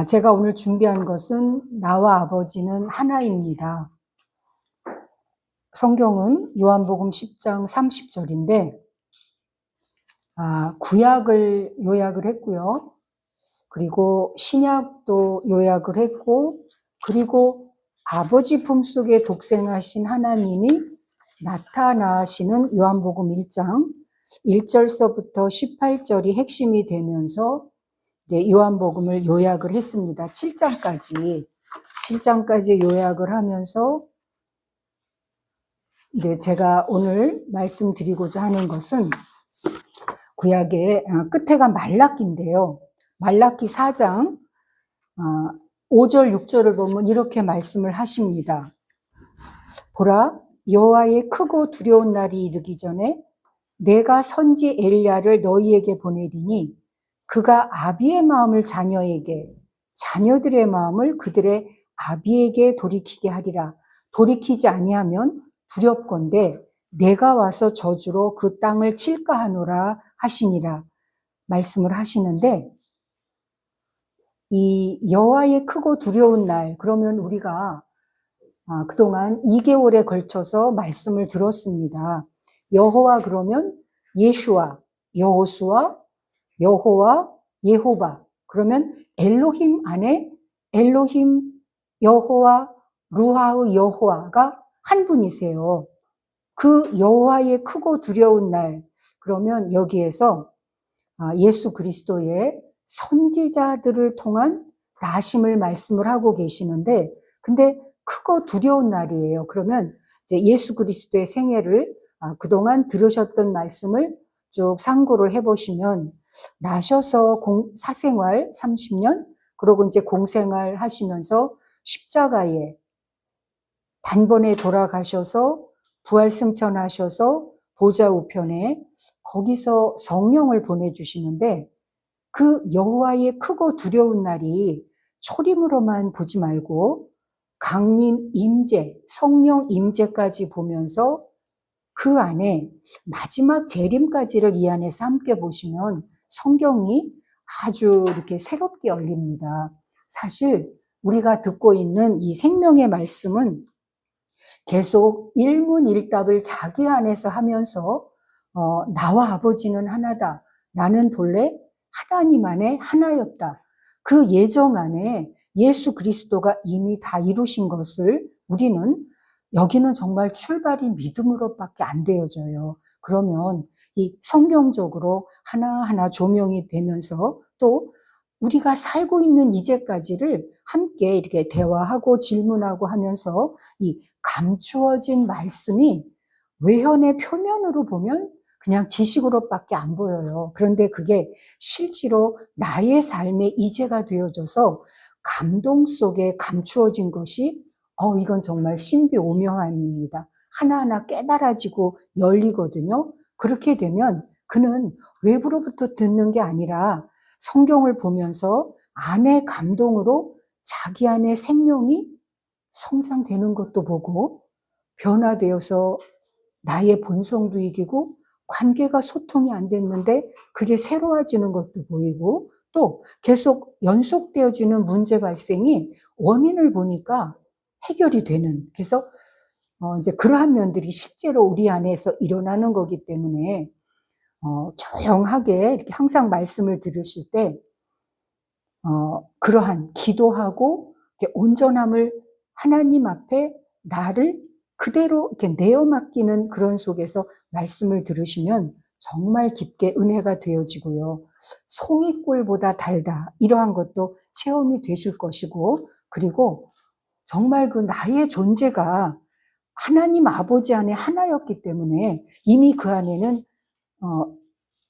제가 오늘 준비한 것은 나와 아버지는 하나입니다. 성경은 요한복음 10장 30절인데 구약을 요약을 했고요. 그리고 신약도 요약을 했고, 그리고 아버지 품속에 독생하신 하나님이 나타나시는 요한복음 1장 1절서부터 18절이 핵심이 되면서 이제 요한복음을 요약을 했습니다. 7장까지 요약을 하면서 이제 제가 오늘 말씀드리고자 하는 것은 구약의 끝에가 말라기인데요. 말라기 4장 5절 6절을 보면 이렇게 말씀을 하십니다. 보라, 여호와의 크고 두려운 날이 이르기 전에 내가 선지 엘리야를 너희에게 보내리니 그가 아비의 마음을 자녀에게, 자녀들의 마음을 그들의 아비에게 돌이키게 하리라. 돌이키지 아니하면 두렵건대 내가 와서 저주로 그 땅을 칠까 하노라 하시니라 말씀을 하시는데, 이 여호와의 크고 두려운 날, 그러면 우리가 그동안 2개월에 걸쳐서 말씀을 들었습니다. 여호와 그러면 예슈아, 여호수아, 여호와, 예호바. 그러면 엘로힘 안에 엘로힘, 여호와, 루하의 여호와가 한 분이세요. 그 여호와의 크고 두려운 날, 그러면 여기에서 예수 그리스도의 선지자들을 통한 나심을 말씀을 하고 계시는데, 근데 크고 두려운 날이에요. 그러면 이제 예수 그리스도의 생애를 그동안 들으셨던 말씀을 쭉 상고를 해보시면, 나셔서 사생활 30년, 그러고 이제 공생활 하시면서 십자가에 단번에 돌아가셔서 부활 승천하셔서 보좌 우편에 거기서 성령을 보내주시는데, 그 여호와의 크고 두려운 날이 초림으로만 보지 말고 강림 임재, 성령 임재까지 보면서 그 안에 마지막 재림까지를 이 안에서 함께 보시면 성경이 아주 이렇게 새롭게 열립니다. 사실 우리가 듣고 있는 이 생명의 말씀은 계속 일문일답을 자기 안에서 하면서 나와 아버지는 하나다. 나는 본래 하나님 안에 하나였다. 그 예정 안에 예수 그리스도가 이미 다 이루신 것을 우리는, 여기는 정말 출발이 믿음으로밖에 안 되어져요. 그러면 이 성경적으로 하나하나 조명이 되면서 또 우리가 살고 있는 이제까지를 함께 이렇게 대화하고 질문하고 하면서 이 감추어진 말씀이 외현의 표면으로 보면 그냥 지식으로밖에 안 보여요. 그런데 그게 실제로 나의 삶의 이제가 되어져서 감동 속에 감추어진 것이 이건 정말 신비오묘함입니다. 하나하나 깨달아지고 열리거든요. 그렇게 되면 그는 외부로부터 듣는 게 아니라 성경을 보면서 안의 감동으로 자기 안의 생명이 성장되는 것도 보고, 변화되어서 나의 본성도 이기고, 관계가 소통이 안 됐는데 그게 새로워지는 것도 보이고, 또 계속 연속되어지는 문제 발생이 원인을 보니까 해결이 되는, 그래서 이제 그러한 면들이 실제로 우리 안에서 일어나는 거기 때문에 조용하게 이렇게 항상 말씀을 들으실 때 그러한 기도하고 이렇게 온전함을 하나님 앞에 나를 그대로 이렇게 내어 맡기는 그런 속에서 말씀을 들으시면 정말 깊게 은혜가 되어지고요. 송이꿀보다 달다, 이러한 것도 체험이 되실 것이고, 그리고 정말 그 나의 존재가 하나님 아버지 안에 하나였기 때문에 이미 그 안에는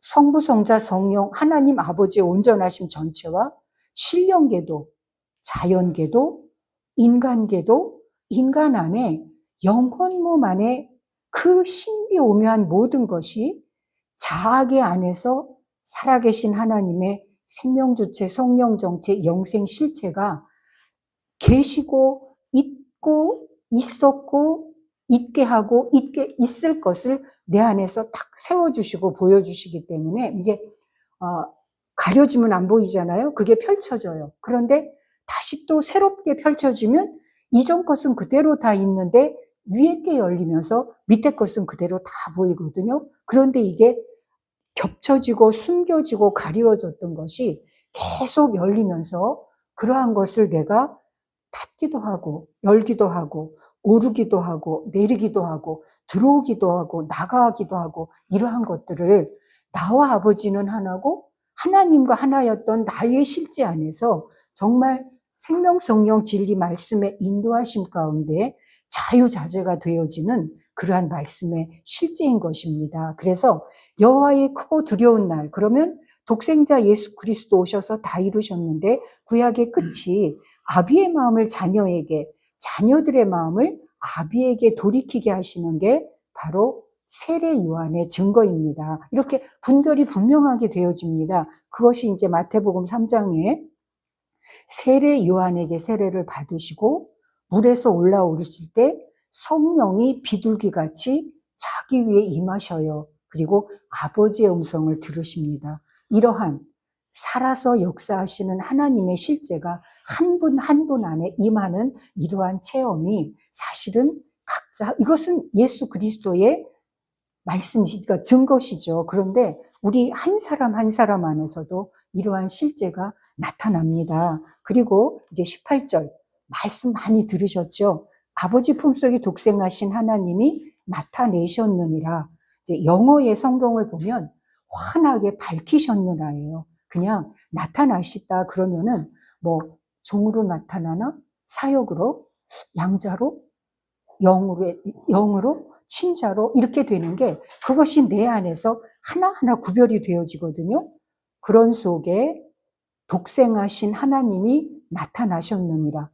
성부, 성자, 성령, 하나님 아버지의 온전하심 전체와 신령계도, 자연계도, 인간계도, 인간 안에 영혼 몸 안에 그 신비오묘한 모든 것이 자아계 안에서 살아계신 하나님의 생명주체, 성령정체, 영생실체가 계시고 있고 있었고 있게 하고 있게 있을 것을 내 안에서 딱 세워주시고 보여주시기 때문에 이게 가려지면 안 보이잖아요. 그게 펼쳐져요. 그런데 다시 또 새롭게 펼쳐지면 이전 것은 그대로 다 있는데 위에 게 열리면서 밑에 것은 그대로 다 보이거든요. 그런데 이게 겹쳐지고 숨겨지고 가리워졌던 것이 계속 열리면서 그러한 것을 내가 닫기도 하고 열기도 하고 오르기도 하고 내리기도 하고 들어오기도 하고 나가기도 하고 이러한 것들을 나와 아버지는 하나고 하나님과 하나였던 나의 실제 안에서 정말 생명 성령 진리 말씀의 인도하심 가운데 자유자재가 되어지는 그러한 말씀의 실제인 것입니다. 그래서 여호와의 크고 두려운 날, 그러면 독생자 예수 그리스도 오셔서 다 이루셨는데 구약의 끝이 아비의 마음을 자녀에게, 자녀들의 마음을 아비에게 돌이키게 하시는 게 바로 세례 요한의 증거입니다. 이렇게 분별이 분명하게 되어집니다. 그것이 이제 마태복음 3장에 세례 요한에게 세례를 받으시고 물에서 올라오르실 때 성령이 비둘기같이 자기 위에 임하셔요. 그리고 아버지의 음성을 들으십니다. 이러한 살아서 역사하시는 하나님의 실제가 한 분 한 분 안에 임하는 이러한 체험이 사실은 각자, 이것은 예수 그리스도의 말씀이니까 증거시죠. 그런데 우리 한 사람 한 사람 안에서도 이러한 실제가 나타납니다. 그리고 이제 18절 말씀 많이 들으셨죠? 아버지 품속에 독생하신 하나님이 나타내셨느니라. 이제 영어의 성경을 보면 환하게 밝히셨느라예요. 그냥 나타나시다 그러면은 뭐 종으로 나타나나 사역으로 양자로 영으로 친자로 이렇게 되는 게 그것이 내 안에서 하나하나 구별이 되어지거든요. 그런 속에 독생하신 하나님이 나타나셨느니라.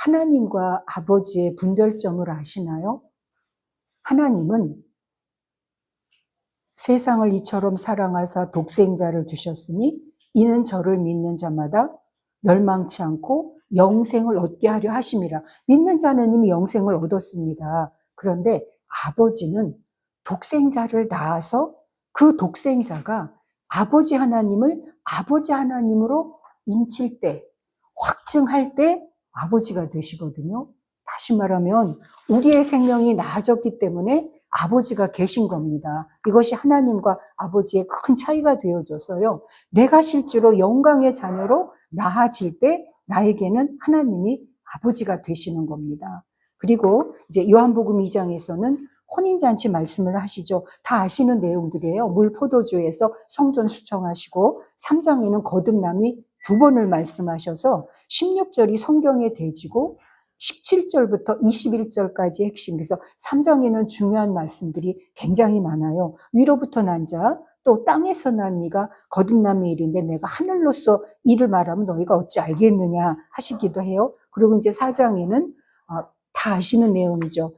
하나님과 아버지의 분별점을 아시나요? 하나님은 세상을 이처럼 사랑하사 독생자를 주셨으니 이는 저를 믿는 자마다 멸망치 않고 영생을 얻게 하려 하심이라. 믿는 자는 이미 영생을 얻었습니다. 그런데 아버지는 독생자를 낳아서 그 독생자가 아버지 하나님을 아버지 하나님으로 인칠 때, 확증할 때 아버지가 되시거든요. 다시 말하면 우리의 생명이 나아졌기 때문에 아버지가 계신 겁니다. 이것이 하나님과 아버지의 큰 차이가 되어져서요. 내가 실제로 영광의 자녀로 나아질 때 나에게는 하나님이 아버지가 되시는 겁니다. 그리고 이제 요한복음 2장에서는 혼인잔치 말씀을 하시죠. 다 아시는 내용들이에요. 물포도주에서 성전 수청하시고 3장에는 거듭남이 2번을 말씀하셔서 16절이 성경에 대지고 17절부터 21절까지 핵심. 그래서 3장에는 중요한 말씀들이 굉장히 많아요. 위로부터 난 자, 또 땅에서 난 이가 거듭남의 일인데 내가 하늘로서 이를 말하면 너희가 어찌 알겠느냐 하시기도 해요. 그리고 이제 4장에는 다 아시는 내용이죠.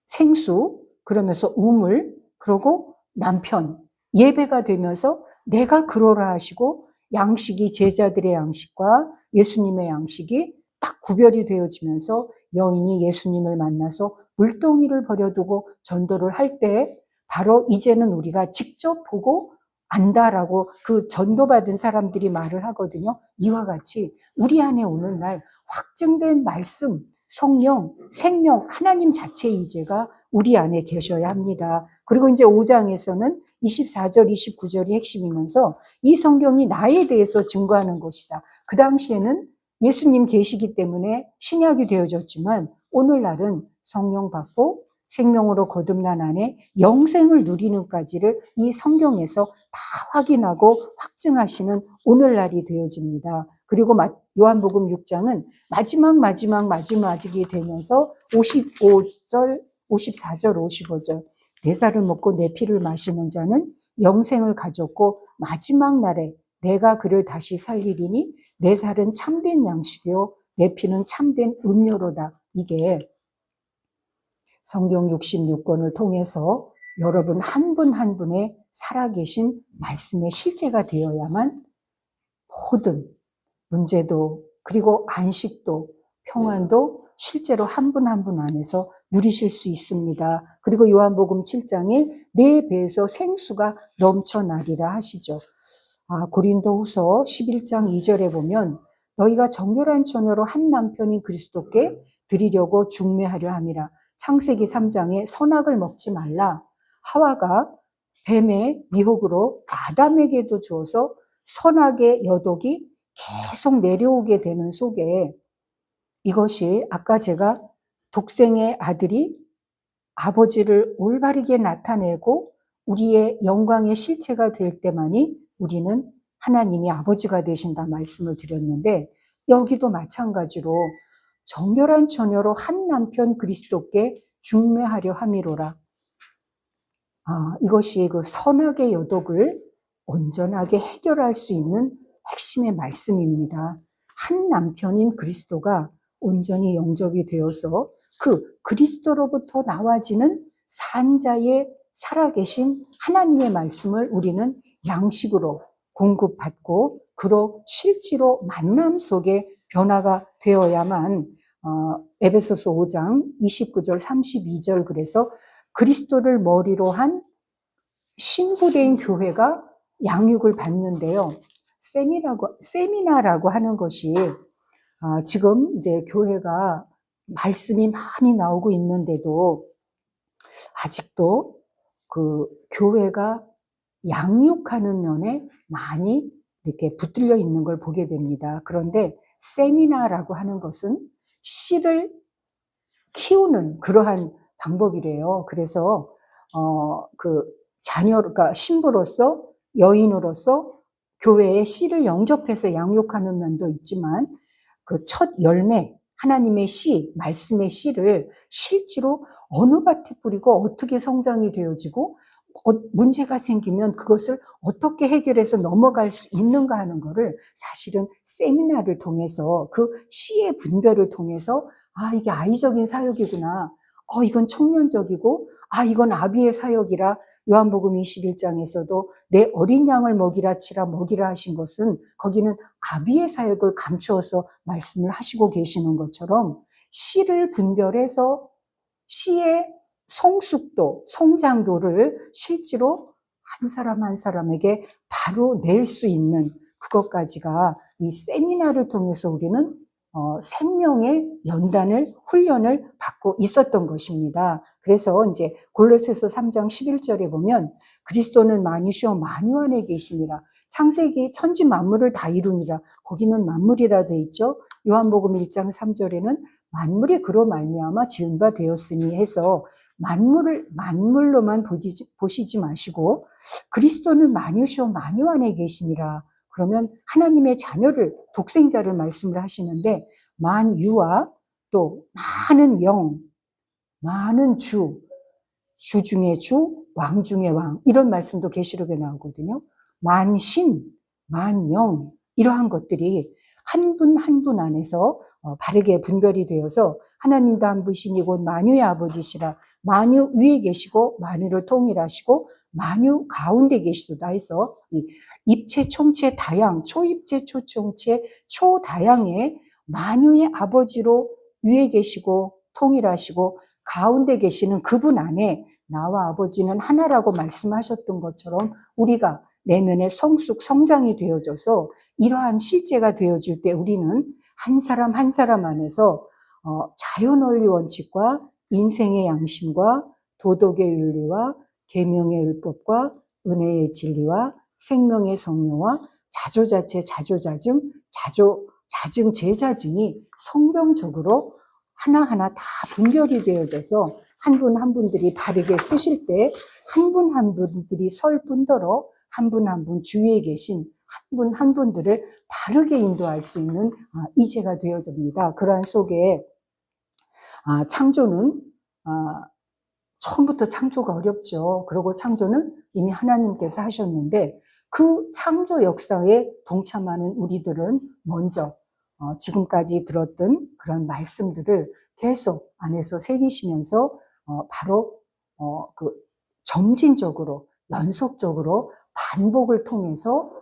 생수, 그러면서 우물, 그리고 남편, 예배가 되면서 내가 그러라 하시고 양식이 제자들의 양식과 예수님의 양식이 딱 구별이 되어지면서 여인이 예수님을 만나서 물동이를 버려두고 전도를 할 때 바로 이제는 우리가 직접 보고 안다라고 그 전도받은 사람들이 말을 하거든요. 이와 같이 우리 안에 오늘날 확증된 말씀, 성령, 생명, 하나님 자체의 이제가 우리 안에 계셔야 합니다. 그리고 이제 5장에서는 24절, 29절이 핵심이면서 이 성경이 나에 대해서 증거하는 것이다. 그 당시에는 예수님 계시기 때문에 신약이 되어졌지만 오늘날은 성령 받고 생명으로 거듭난 안에 영생을 누리는까지를 이 성경에서 다 확인하고 확증하시는 오늘날이 되어집니다. 그리고 요한복음 6장은 마지막이 되면서 55절, 54절, 55절 내 살을 먹고 내 피를 마시는 자는 영생을 가졌고 마지막 날에 내가 그를 다시 살리리니 내 살은 참된 양식이요 내 피는 참된 음료로다. 이게 성경 66권을 통해서 여러분 한 분 한 분의 살아계신 말씀의 실제가 되어야만 모든 문제도 그리고 안식도 평안도 실제로 한 분 한 분 안에서 누리실 수 있습니다. 그리고 요한복음 7장에 내 배에서 생수가 넘쳐나리라 하시죠. 고린도후서 11장 2절에 보면 너희가 정결한 처녀로 한 남편인 그리스도께 드리려고 중매하려 함이라. 창세기 3장에 선악을 먹지 말라. 하와가 뱀의 미혹으로 아담에게도 주어서 선악의 여독이 계속 내려오게 되는 속에 이것이 아까 제가 독생의 아들이 아버지를 올바르게 나타내고 우리의 영광의 실체가 될 때만이 우리는 하나님이 아버지가 되신다 말씀을 드렸는데 여기도 마찬가지로 정결한 처녀로 한 남편 그리스도께 중매하려 함이로라. 이것이 그 선악의 여독을 온전하게 해결할 수 있는 핵심의 말씀입니다. 한 남편인 그리스도가 온전히 영접이 되어서 그 그리스도로부터 나와지는 산자의 살아계신 하나님의 말씀을 우리는 양식으로 공급받고 그로 실제로 만남 속에 변화가 되어야만 에베소서 5장 29절 32절 그래서 그리스도를 머리로 한 신부된 교회가 양육을 받는데요. 세미나라고 하는 것이 지금 이제 교회가 말씀이 많이 나오고 있는데도 아직도 그 교회가 양육하는 면에 많이 이렇게 붙들려 있는 걸 보게 됩니다. 그런데 세미나라고 하는 것은 씨를 키우는 그러한 방법이래요. 그래서 그러니까 신부로서 여인으로서 교회에 씨를 영접해서 양육하는 면도 있지만 그 첫 열매 하나님의 씨, 말씀의 씨를 실제로 어느 밭에 뿌리고 어떻게 성장이 되어지고 문제가 생기면 그것을 어떻게 해결해서 넘어갈 수 있는가 하는 거를 사실은 세미나를 통해서 그 씨의 분별을 통해서 이게 아이적인 사역이구나. 이건 청년적이고 이건 아비의 사역이라 요한복음 21장에서도 내 어린 양을 먹이라 치라 먹이라 하신 것은 거기는 아비의 사역을 감추어서 말씀을 하시고 계시는 것처럼 씨를 분별해서 씨의 성숙도, 성장도를 실제로 한 사람 한 사람에게 바로 낼 수 있는 그것까지가 이 세미나를 통해서 우리는 생명의 연단을, 훈련을 받고 있었던 것입니다. 그래서 이제 골로새서 3장 11절에 보면 그리스도는 만유시오 만유 안에 계시니라. 창세기 천지 만물을 다 이루니라. 거기는 만물이라 되어 있죠. 요한복음 1장 3절에는 만물이 그로 말미암아 지은 바 되었으니 해서 만물로만 보시지 마시고 그리스도는 만유시오 만유 안에 계시니라. 그러면 하나님의 자녀를 독생자를 말씀을 하시는데 만유와 또 많은 영, 많은 주 중에 주, 왕 중에 왕 이런 말씀도 계시록에 나오거든요. 만신, 만영 이러한 것들이 한 분 한 분 안에서 바르게 분별이 되어서 하나님도 한 분이시니 곧 만유의 아버지시라. 만유 위에 계시고 만유를 통일하시고 만유 가운데 계시도다 해서 이 입체 총체 다양 초입체 초총체 초다양의 만유의 아버지로 위에 계시고 통일하시고 가운데 계시는 그분 안에 나와 아버지는 하나라고 말씀하셨던 것처럼 우리가 내면의 성숙 성장이 되어져서 이러한 실제가 되어질 때 우리는 한 사람 한 사람 안에서 자연원리 원칙과 인생의 양심과 도덕의 윤리와 계명의 율법과 은혜의 진리와 생명의 성료와 자조자체 자조자증 자증 제자증이 성경적으로 하나하나 다 분별이 되어져서 한 분 한 분들이 바르게 쓰실 때 한 분 한 분들이 설 뿐더러 한 분 한 분 주위에 계신 한 분 한 분들을 바르게 인도할 수 있는 이제가 되어집니다. 그러한 속에 창조는 처음부터 창조가 어렵죠. 그리고 창조는 이미 하나님께서 하셨는데 그 창조 역사에 동참하는 우리들은 먼저 지금까지 들었던 그런 말씀들을 계속 안에서 새기시면서 바로 그 점진적으로 연속적으로 반복을 통해서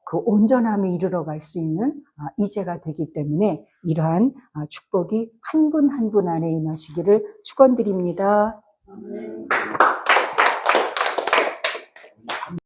그 온전함에 이르러갈 수 있는 이제가 되기 때문에 이러한 축복이 한 분 한 분 안에 임하시기를 축원드립니다.